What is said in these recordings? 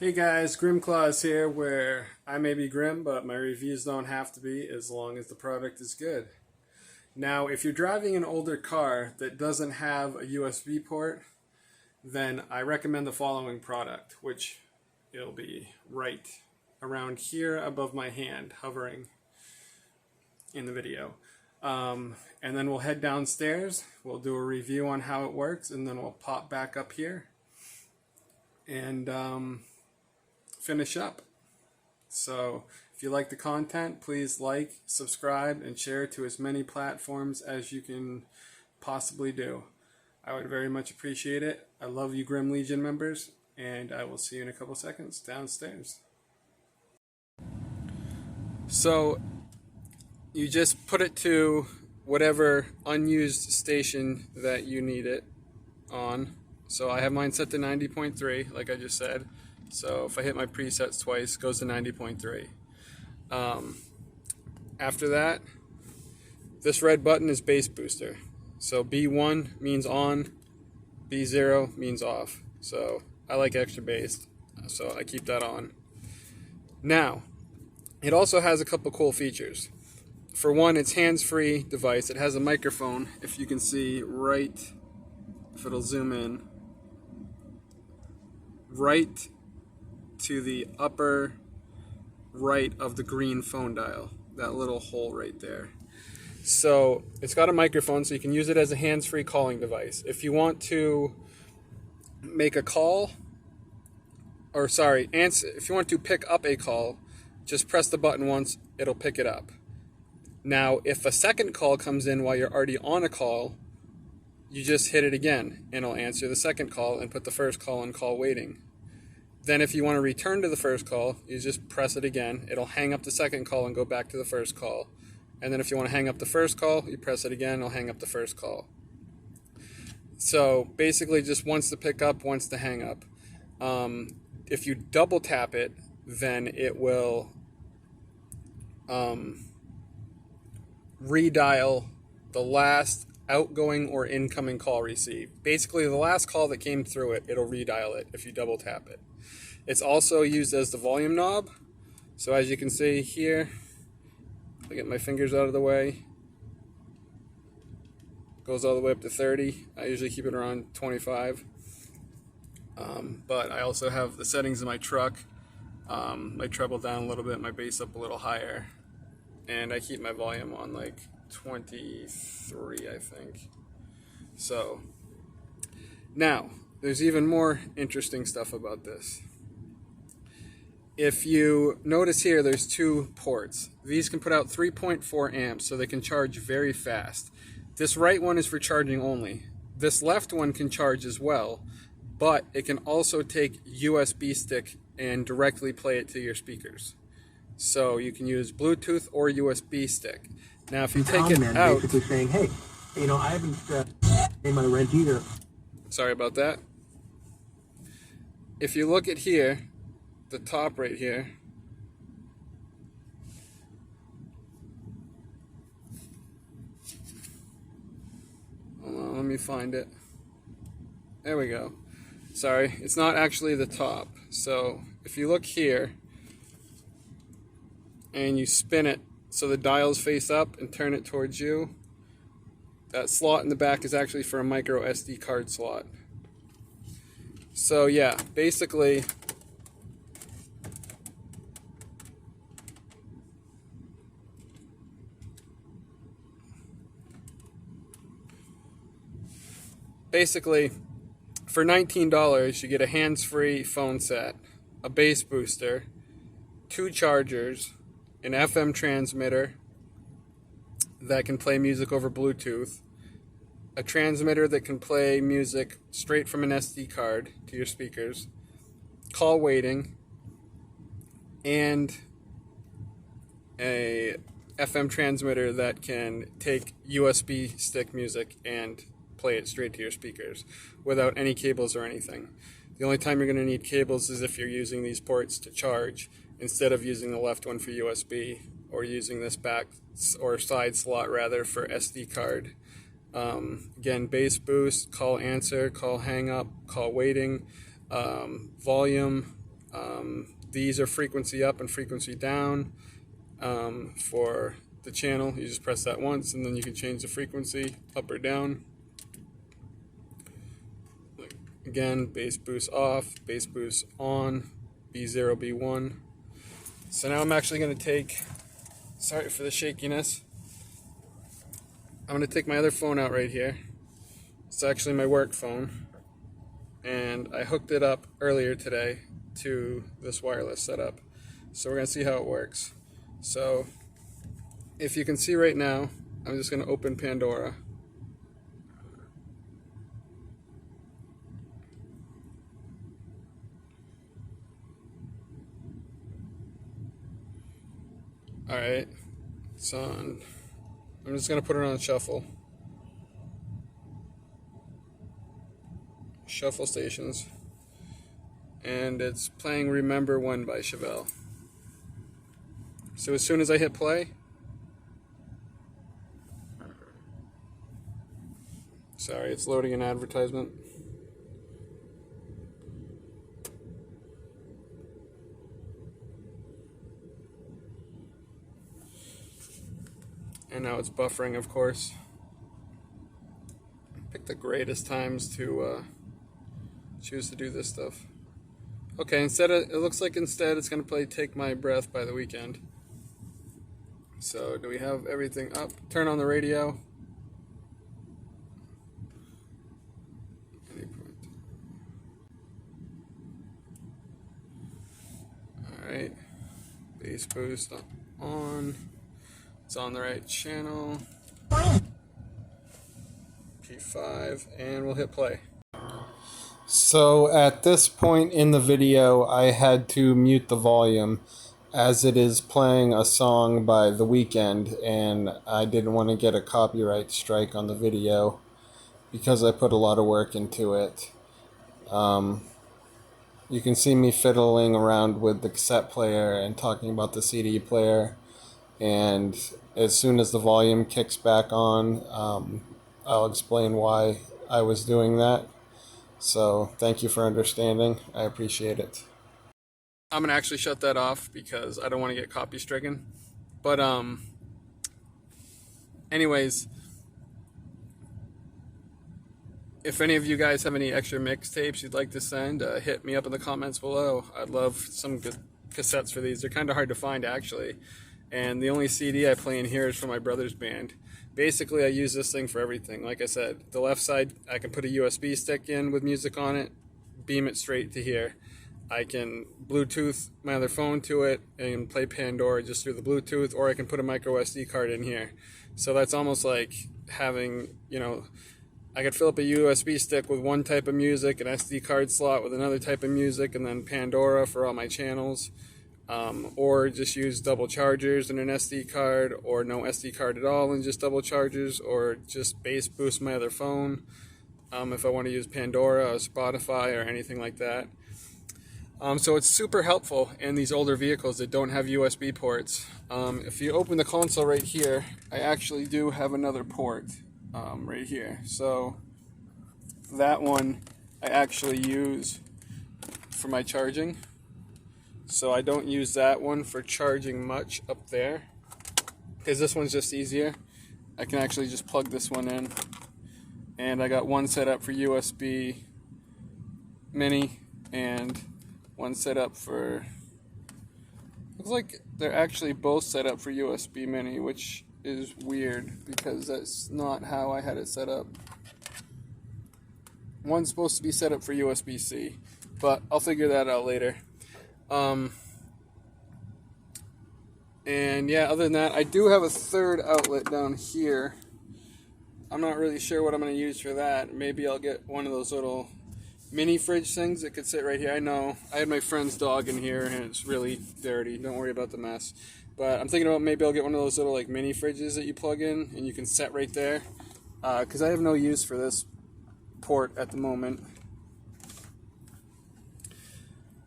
Hey guys, Grimclaws here, where I may be grim, but my reviews don't have to be as long as the product is good. Now, if you're driving an older car that doesn't have a USB port, then I recommend the following product, which it'll be right around here above my hand, hovering in the video. And then we'll head downstairs, we'll do a review on how it works, and then we'll pop back up here and finish up. So if you like the content, please like, subscribe, and share to as many platforms as you can possibly do. I would very much appreciate it. I love you, Grim Legion members, and I will see you in a couple seconds downstairs. So you just put it to whatever unused station that you need it on. So I have mine set to 90.3, like I just said. So if I hit my presets twice, it goes to 90.3. After that, this red button is bass booster. So B1 means on, B0 means off. So I like extra bass, so I keep that on. Now, it also has a couple cool features. For one, it's hands-free device. It has a microphone, if you can see right, if it'll zoom in, right to the upper right of the green phone dial, that little hole right there. So it's got a microphone, so you can use it as a hands-free calling device. If you want to make a call, if you want to pick up a call, just press the button once, it'll pick it up. Now, if a second call comes in while you're already on a call, you just hit it again, and it'll answer the second call and put the first call in call waiting. Then if you want to return to the first call, you just press it again. It'll hang up the second call and go back to the first call. And then if you want to hang up the first call, you press it again, it'll hang up the first call. So basically just once to pick up, once to hang up. If you double tap it, then it will redial the last outgoing or incoming call received. Basically the last call that came through it, it'll redial it if you double tap it. It's also used as the volume knob. So as you can see here, I get my fingers out of the way. Goes all the way up to 30. I usually keep it around 25. But I also have the settings in my truck. My treble down a little bit, my bass up a little higher. And I keep my volume on like 23, I think. So now, there's even more interesting stuff about this. If you notice here, there's two ports. These can put out 3.4 amps, so they can charge very fast. This right one is for charging only. This left one can charge as well, but it can also take USB stick and directly play it to your speakers. So you can use Bluetooth or USB stick. Now if you take it out, basically saying, hey, I haven't paid my rent either. Sorry about that. If you look at here, the top right here, hold on, let me find it. There we go. Sorry, it's not actually the top. So if you look here and you spin it so the dials face up and turn it towards you, that slot in the back is actually for a micro SD card slot. So yeah, basically for $19 you get a hands-free phone set, a bass booster, 2 chargers, an FM transmitter that can play music over Bluetooth, a transmitter that can play music straight from an SD card to your speakers, call waiting, and a FM transmitter that can take USB stick music and play it straight to your speakers without any cables or anything. The only time you're going to need cables is if you're using these ports to charge instead of using the left one for USB or using this back or side slot rather for SD card. Again, bass boost, call answer, call hang up, call waiting, volume, These are frequency up and frequency down for the channel. You just press that once and then you can change the frequency up or down. Again, bass boost off, bass boost on, B0, B1. So now I'm actually going to take, sorry for the shakiness, I'm going to take my other phone out right here. It's actually my work phone, and I hooked it up earlier today to this wireless setup. So we're going to see how it works. So if you can see right now, I'm just going to open Pandora. Alright, it's on. I'm just going to put it on shuffle. Shuffle stations. And it's playing Remember When by Chevelle. So as soon as I hit play, sorry, it's loading an advertisement. And now it's buffering, of course. Pick the greatest times to choose to do this stuff. Okay, it looks like instead it's going to play Take My Breath by The Weeknd. So, do we have everything up? Turn on the radio. Alright. Bass boost on. It's on the right channel. P5, and we'll hit play. So at this point in the video, I had to mute the volume as it is playing a song by The Weeknd, and I didn't want to get a copyright strike on the video because I put a lot of work into it. You can see me fiddling around with the cassette player and talking about the CD player, and as soon as the volume kicks back on, I'll explain why I was doing that. So thank you for understanding. I appreciate it. I'm gonna actually shut that off because I don't want to get copy stricken. But anyways, if any of you guys have any extra mixtapes you'd like to send, hit me up in the comments below. I'd love some good cassettes for these. They're kind of hard to find, actually. And the only CD I play in here is from my brother's band. Basically, I use this thing for everything. Like I said, the left side, I can put a USB stick in with music on it, beam it straight to here. I can Bluetooth my other phone to it and play Pandora just through the Bluetooth, or I can put a micro SD card in here. So that's almost like having, I could fill up a USB stick with one type of music, an SD card slot with another type of music, and then Pandora for all my channels. Or just use double chargers and an SD card, or no SD card at all and just double chargers, or just bass boost my other phone if I want to use Pandora or Spotify or anything like that. So it's super helpful in these older vehicles that don't have USB ports. If you open the console right here, I actually do have another port right here. So that one I actually use for my charging. So I don't use that one for charging much up there, because this one's just easier. I can actually just plug this one in, and I got one set up for USB mini and one set up for, looks like they're actually both set up for USB mini, which is weird because that's not how I had it set up. One's supposed to be set up for USB-C, but I'll figure that out later. And yeah, other than that, I do have a third outlet down here. I'm not really sure what I'm going to use for that. Maybe I'll get one of those little mini fridge things that could sit right here. I know I had my friend's dog in here and it's really dirty. Don't worry about the mess. But I'm thinking about maybe I'll get one of those little like mini fridges that you plug in and you can set right there. Because I have no use for this port at the moment.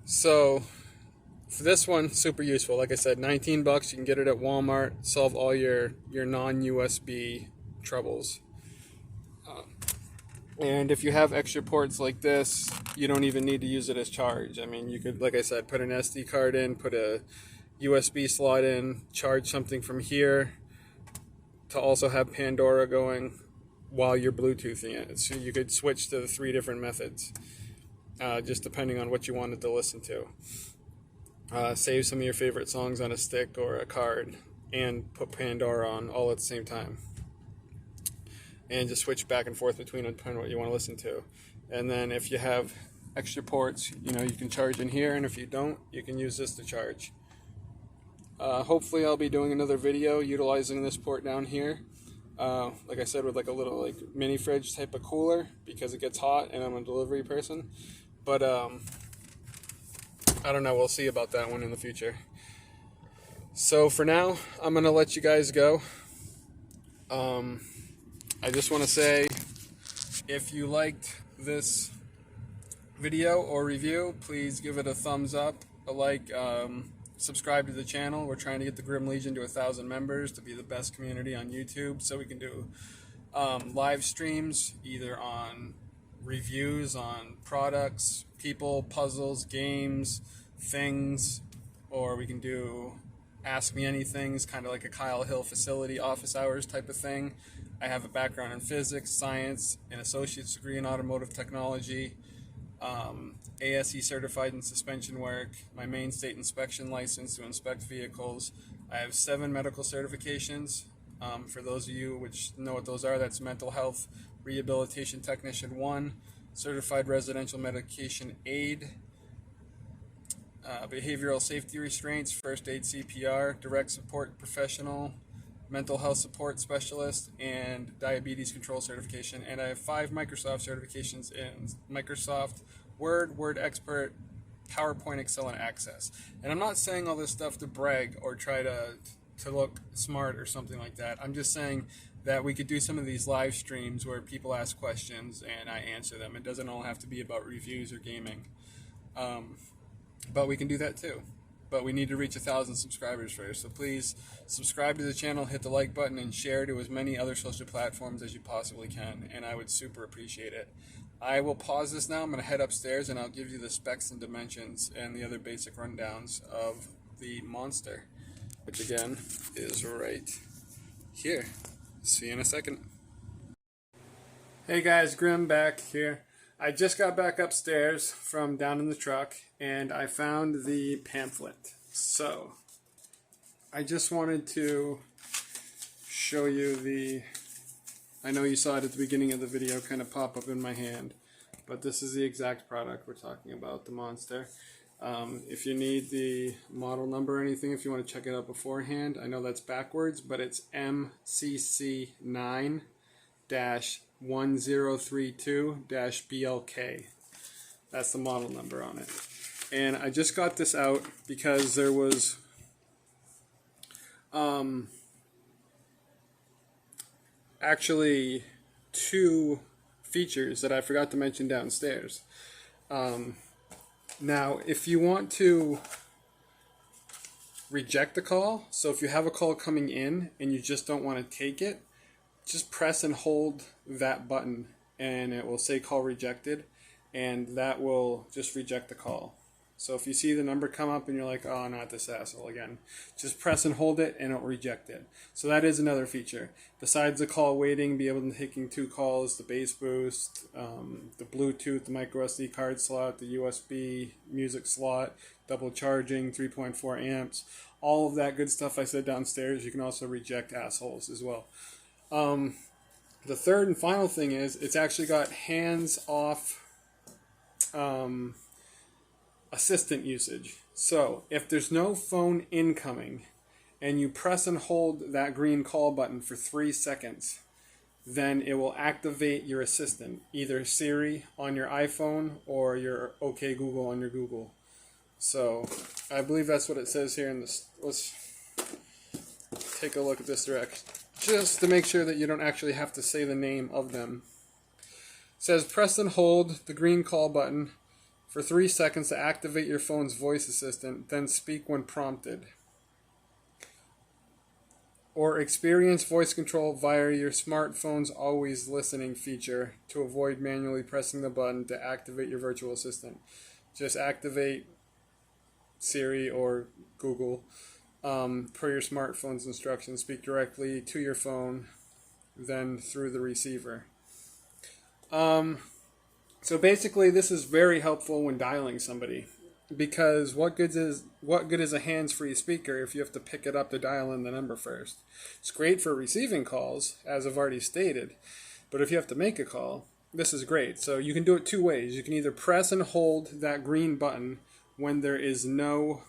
So for this one, super useful. Like I said, 19 bucks. You can get it at Walmart. Solve all your non-USB troubles. And if you have extra ports like this, you don't even need to use it as charge. I mean, you could, like I said, put an SD card in, put a USB slot in, charge something from here to also have Pandora going while you're Bluetoothing it. So you could switch to the 3 different methods, just depending on what you wanted to listen to. Save some of your favorite songs on a stick or a card and put Pandora on all at the same time. And just switch back and forth between depending on what you want to listen to. And then if you have extra ports, you can charge in here, and if you don't, you can use this to charge. Hopefully I'll be doing another video utilizing this port down here. Like I said, with like a little mini fridge type of cooler, because it gets hot and I'm a delivery person. But I don't know, we'll see about that one in the future. So for now, I'm going to let you guys go. I just want to say, if you liked this video or review, please give it a thumbs up, a like, subscribe to the channel. We're trying to get the Grim Legion to 1,000 members to be the best community on YouTube, so we can do live streams either on reviews on products, people, puzzles, games, things, or we can do Ask Me Anythings, kind of like a Kyle Hill facility office hours type of thing. I have a background in physics, science, an associate's degree in automotive technology, ASE certified in suspension work, my Maine state inspection license to inspect vehicles. I have 7 medical certifications. For those of you which know what those are, that's mental health rehabilitation technician 1, certified residential medication aid, behavioral safety restraints, first aid CPR, direct support professional, mental health support specialist, and diabetes control certification. And I have 5 Microsoft certifications in Microsoft Word, Word Expert, PowerPoint, Excel, and Access. And I'm not saying all this stuff to brag or try to look smart or something like that. I'm just saying that we could do some of these live streams where people ask questions and I answer them. It doesn't all have to be about reviews or gaming. But we can do that too. But we need to reach 1,000 subscribers first. So please subscribe to the channel, hit the like button, and share to as many other social platforms as you possibly can. And I would super appreciate it. I will pause this now. I'm going to head upstairs and I'll give you the specs and dimensions and the other basic rundowns of the monster, which again is right here. See you in a second. Hey guys, Grim back here. I just got back upstairs from down in the truck and I found the pamphlet. So I just wanted to show you I know you saw it at the beginning of the video kind of pop up in my hand, but this is the exact product we're talking about, the monster. If you need the model number or anything, if you want to check it out beforehand, I know that's backwards, but it's MCC9-1032-BLK. That's the model number on it. And I just got this out because there was actually 2 features that I forgot to mention downstairs. Now, if you want to reject the call, so if you have a call coming in and you just don't want to take it, just press and hold that button and it will say call rejected, and that will just reject the call. So if you see the number come up and you're like, oh, not this asshole again, just press and hold it and it'll reject it. So that is another feature. Besides the call waiting, be able to taking 2 calls, the bass boost, the Bluetooth, the micro SD card slot, the USB music slot, double charging, 3.4 amps, all of that good stuff I said downstairs. You can also reject assholes as well. The third and final thing is it's actually got hands-off assistant usage. So if there's no phone incoming and you press and hold that green call button for 3 seconds, then it will activate your assistant, either Siri on your iPhone or your OK Google on your Google. So I believe that's what it says here in this. Let's take a look at this direct, just to make sure that you don't actually have to say the name of them. It says press and hold the green call button for 3 seconds to activate your phone's voice assistant, then speak when prompted. Or experience voice control via your smartphone's always listening feature to avoid manually pressing the button to activate your virtual assistant. Just activate Siri or Google per your smartphone's instructions. Speak directly to your phone, then through the receiver. So basically, this is very helpful when dialing somebody, because what good is a hands-free speaker if you have to pick it up to dial in the number first? It's great for receiving calls, as I've already stated, but if you have to make a call, this is great. So you can do it two ways. You can either press and hold that green button when there is no...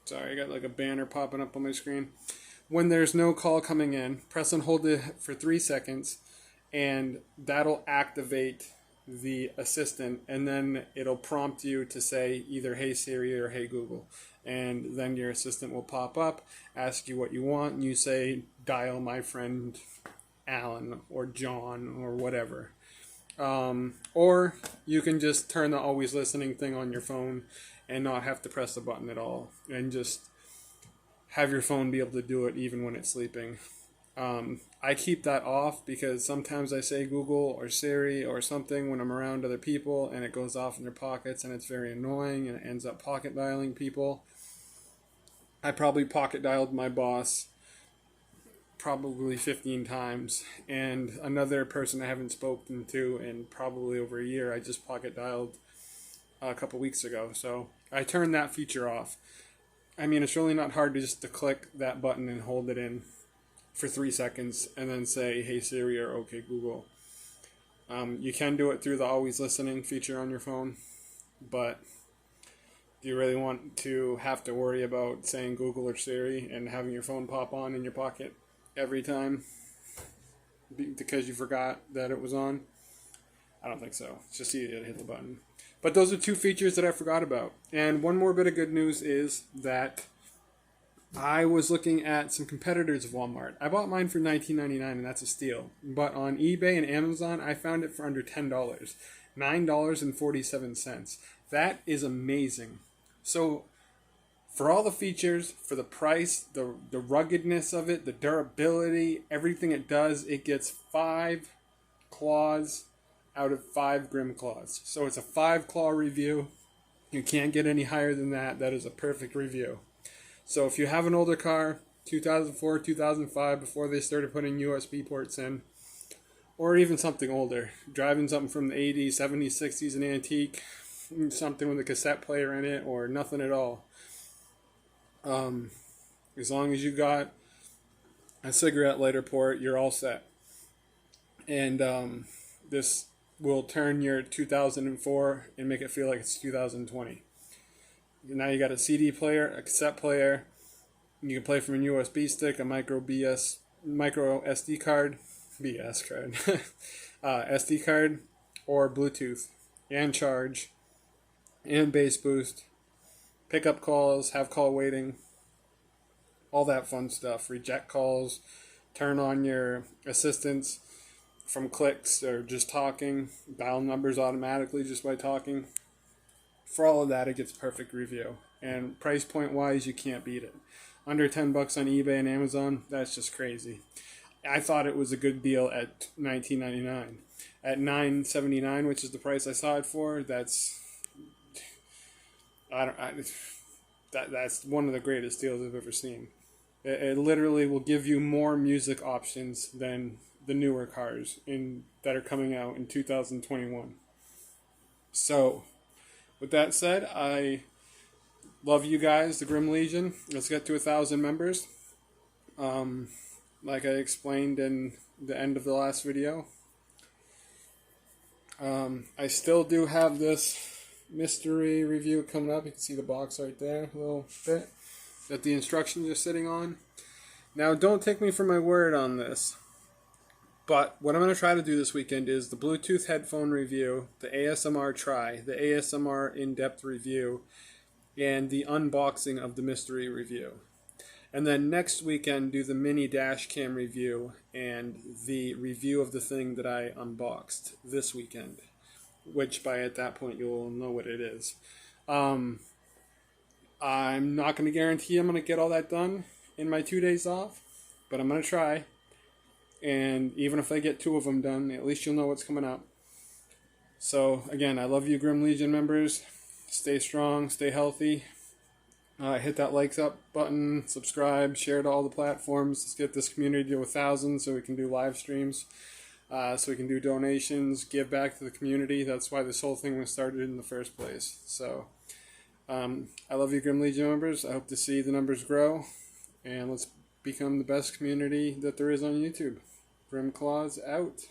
Sorry, I got like a banner popping up on my screen. When there's no call coming in, press and hold it for 3 seconds, and that'll activate the assistant, and then it'll prompt you to say either "Hey Siri" or "Hey Google," and then your assistant will pop up, ask you what you want, and you say "Dial my friend Alan or John" or whatever. Or you can just turn the always listening thing on your phone and not have to press the button at all, and just have your phone be able to do it even when it's sleeping. I keep that off because sometimes I say Google or Siri or something when I'm around other people, and it goes off in their pockets, and it's very annoying, and it ends up pocket dialing people. I probably pocket dialed my boss probably 15 times, and another person I haven't spoken to in probably over a year, I just pocket dialed a couple weeks ago. So I turned that feature off. I mean, it's really not hard to click that button and hold it in for 3 seconds and then say "Hey Siri" or "Okay Google." You can do it through the always listening feature on your phone, but do you really want to have to worry about saying Google or Siri and having your phone pop on in your pocket every time because you forgot that it was on? I don't think so. It's just easy to hit the button. But those are two features that I forgot about. And one more bit of good news is that I was looking at some competitors of Walmart. I bought mine for $19.99, and that's a steal. But on eBay and Amazon, I found it for under $10. $9.47. That is amazing. So for all the features, for the price, the ruggedness of it, the durability, everything it does, it gets 5 claws out of 5 Grim Claws. So it's a 5-claw review. You can't get any higher than that. That is a perfect review. So if you have an older car, 2004, 2005, before they started putting USB ports in, or even something older, driving something from the 80s, 70s, 60s, an antique, something with a cassette player in it, or nothing at all, as long as you got a cigarette lighter port, you're all set. And this will turn your 2004 and make it feel like it's 2020. Now you got a CD player, a cassette player. You can play from a USB stick, a micro SD card, SD card, or Bluetooth, and charge, and bass boost, pick up calls, have call waiting, all that fun stuff. Reject calls, turn on your assistants from clicks or just talking, dial numbers automatically just by talking. For all of that, it gets a perfect review. And price point wise, you can't beat it. Under $10 on eBay and Amazon, that's just crazy. I thought it was a good deal at $19.99. At $9.79, which is the price I saw it for, that's one of the greatest deals I've ever seen. It literally will give you more music options than the newer cars that are coming out in 2021. So, with that said, I love you guys, the Grim Legion. Let's get to 1,000 members. Like I explained in the end of the last video. I still do have this mystery review coming up. You can see the box right there a little bit that the instructions are sitting on. Now, don't take me for my word on this, but what I'm going to try to do this weekend is the Bluetooth headphone review, the ASMR try, the ASMR in-depth review, and the unboxing of the mystery review. And then next weekend do the mini dash cam review and the review of the thing that I unboxed this weekend, which by at that point you'll know what it is. I'm not going to guarantee I'm going to get all that done in my 2 days off, but I'm going to try. And even if I get 2 of them done, at least you'll know what's coming up. So, again, I love you, Grim Legion members. Stay strong, stay healthy. Hit that likes up button, subscribe, share to all the platforms. Let's get this community to 1,000 so we can do live streams, so we can do donations, give back to the community. That's why this whole thing was started in the first place. So, I love you, Grim Legion members. I hope to see the numbers grow, and let's become the best community that there is on YouTube. Grim Claws out.